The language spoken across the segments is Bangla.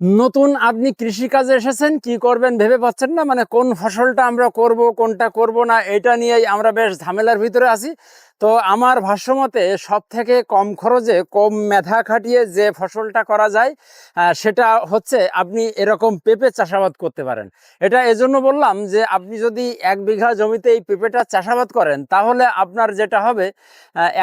নতুন আপনি কৃষিকাজে এসেছেন, কি করবেন ভেবে পাচ্ছেন না, মানে কোন ফসলটা আমরা করব কোনটা করব না এটা নিয়েই আমরা বেশ ঝামেলার ভিতরে আছি। তো আমার ভাষ্যমতে সব থেকে কম খরচে কম মেধা খাটিয়ে যে ফসলটা করা যায় সেটা হচ্ছে আপনি এরকম পেঁপে চাষাবাদ করতে পারেন। এটা এজন্য বললাম যে আপনি যদি 1 বিঘা জমিতে এই পেঁপেটা চাষাবাদ করেন তাহলে আপনার যেটা হবে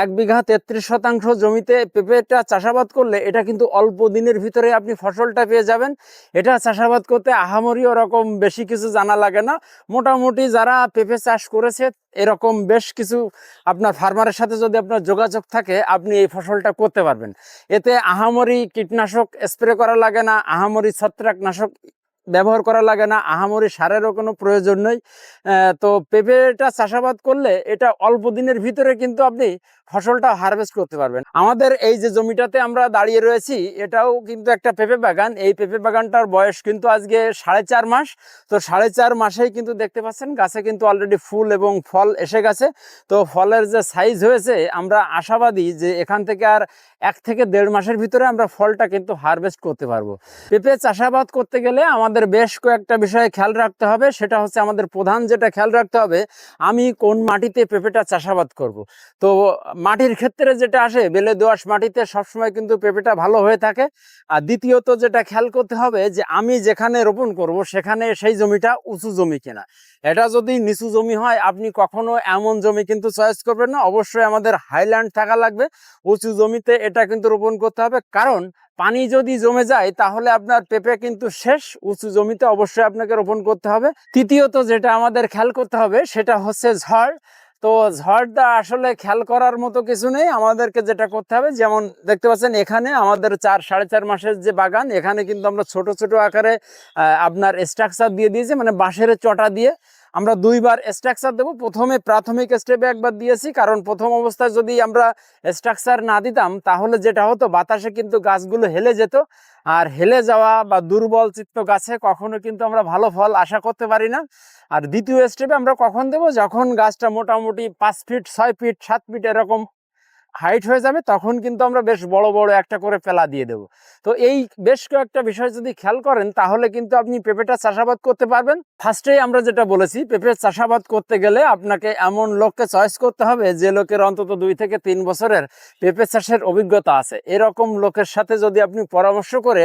1 বিঘা 33 শতাংশ জমিতে পেঁপেটা চাষাবাদ করলে এটা কিন্তু অল্প দিনের ভিতরে আপনি ফসলটা পেয়ে যাবেন। এটা চাষাবাদ করতে আহামরি ওরকম বেশি কিছু জানা লাগে না। মোটামুটি যারা পেঁপে চাষ করেছে এরকম বেশ কিছু আপনার ফার্মারের সাথে যদি আপনার যোগাযোগ থাকে আপনি এই ফসলটা করতে পারবেন। এতে আহামরি কীটনাশক স্প্রে করা লাগে না, আহামরি ছত্রাকনাশক ব্যবহার করা লাগে না, আহামরি সারেরও কোনো প্রয়োজন নেই। তো পেঁপেটা চাষাবাদ করলে এটা অল্প দিনের ভিতরে কিন্তু আপনি ফসলটা হারভেস্ট করতে পারবেন। আমাদের এই যে জমিটাতে আমরা দাঁড়িয়ে রয়েছি এটাও কিন্তু একটা পেঁপে বাগান। এই পেঁপে বাগানটার বয়স কিন্তু আজকে 4.5 মাস। তো 4.5 মাসেই কিন্তু দেখতে পাচ্ছেন গাছে কিন্তু অলরেডি ফুল এবং ফল এসে গেছে। তো ফলের যে সাইজ হয়েছে আমরা আশাবাদী যে এখান থেকে আর 1 থেকে 1.5 মাসের ভিতরে আমরা ফলটা কিন্তু হারভেস্ট করতে পারবো। পেঁপে চাষাবাদ করতে গেলে আমাদের বেশ কয়েকটা বিষয়ে খেয়াল রাখতে হবে। সেটা হচ্ছে আমাদের প্রধান যেটা খেয়াল রাখতে হবে, আমি কোন মাটিতে পেঁপেটা চাষাবাদ করব। তো মাটির ক্ষেত্রে যেটা আসে, বেলে দোআঁশ মাটিতে সবসময় কিন্তু পেঁপেটা ভালো হয়ে থাকে। আর দ্বিতীয়ত যেটা খেয়াল করতে হবে যে আমি যেখানে রোপণ করব সেখানে সেই জমিটা উঁচু জমি কিনা। এটা যদি নিচু জমি হয় আপনি কখনো এমন জমি কিন্তু চয়েস করবেন না, অবশ্যই আমাদের হাইল্যান্ড থাকা লাগবে। উঁচু জমিতে এটা কিন্তু রোপণ করতে হবে, কারণ পানি যদি জমে যায় তাহলে আপনার পেঁপে কিন্তু শেষ। উঁচু জমিতে অবশ্যই আপনাকে রোপণ করতে হবে। তৃতীয়ত যেটা আমাদের খেয়াল করতে হবে সেটা হচ্ছে ঝড়। তো ঝড়টা আসলে খেয়াল করার মতো কিছু নেই, আমাদেরকে যেটা করতে হবে, যেমন দেখতে পাচ্ছেন এখানে আমাদের 4-4.5 মাসের যে বাগান, এখানে কিন্তু আমরা ছোট ছোট আকারে আপনার স্ট্রাকচার দিয়ে দিয়েছি, মানে বাঁশের চটা দিয়ে আমরা 2বার স্ট্রাকচার দেবো। প্রথমে প্রাথমিক স্টেপে একবার দিয়েছি, কারণ প্রথম অবস্থায় যদি আমরা স্ট্রাকচার না দিতাম তাহলে যেটা হতো বাতাসে কিন্তু গাছগুলো হেলে যেত। আর হেলে যাওয়া বা দুর্বল চিত্ত গাছে কখনো কিন্তু আমরা ভালো ফল আশা করতে পারি না। আর দ্বিতীয় স্টেপে আমরা কখন দেবো, যখন গাছটা মোটামুটি 5 ফিট 6 ফিট 7 ফিট এরকম হাইট হয়ে যাবে তখন কিন্তু আমরা বেশ বড় বড় একটা করে পেলা দিয়ে দেব। তো এই বেশ কয়েকটা বিষয় যদি খেয়াল করেন তাহলে কিন্তু আপনি পেঁপেটা চাষাবাদ করতে পারবেন। ফার্স্টেই আমরা যেটা বলেছি, পেঁপে চাষাবাদ করতে গেলে আপনাকে এমন লোককে চয়েস করতে হবে যে লোকের অন্তত 2 থেকে 3 বছরের পেঁপে চাষের অভিজ্ঞতা আছে। এরকম লোকের সাথে যদি আপনি পরামর্শ করে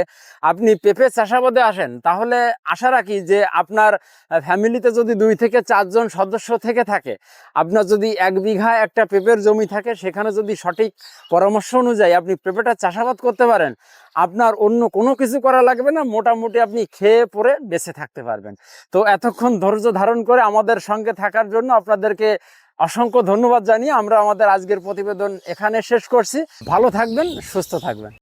আপনি পেঁপে চাষাবাদে আসেন তাহলে আশা রাখি যে আপনার ফ্যামিলিতে যদি 2 থেকে 4 জন সদস্য থেকে থাকে, আপনার যদি 1 বিঘা একটা পেঁপের জমি থাকে, সেখানে যদি সঠিক পরামর্শ অনুযায়ী আপনি পেঁপেটা চাষাবাদ করতে পারেন, আপনার অন্য কোনো কিছু করা লাগবে না, মোটামুটি আপনি খেয়ে পরে বেঁচে থাকতে পারবেন। তো এতক্ষণ ধৈর্য ধারণ করে আমাদের সঙ্গে থাকার জন্য আপনাদেরকে অসংখ্য ধন্যবাদ জানিয়ে আমরা আমাদের আজকের প্রতিবেদন এখানে শেষ করছি। ভালো থাকবেন, সুস্থ থাকবেন।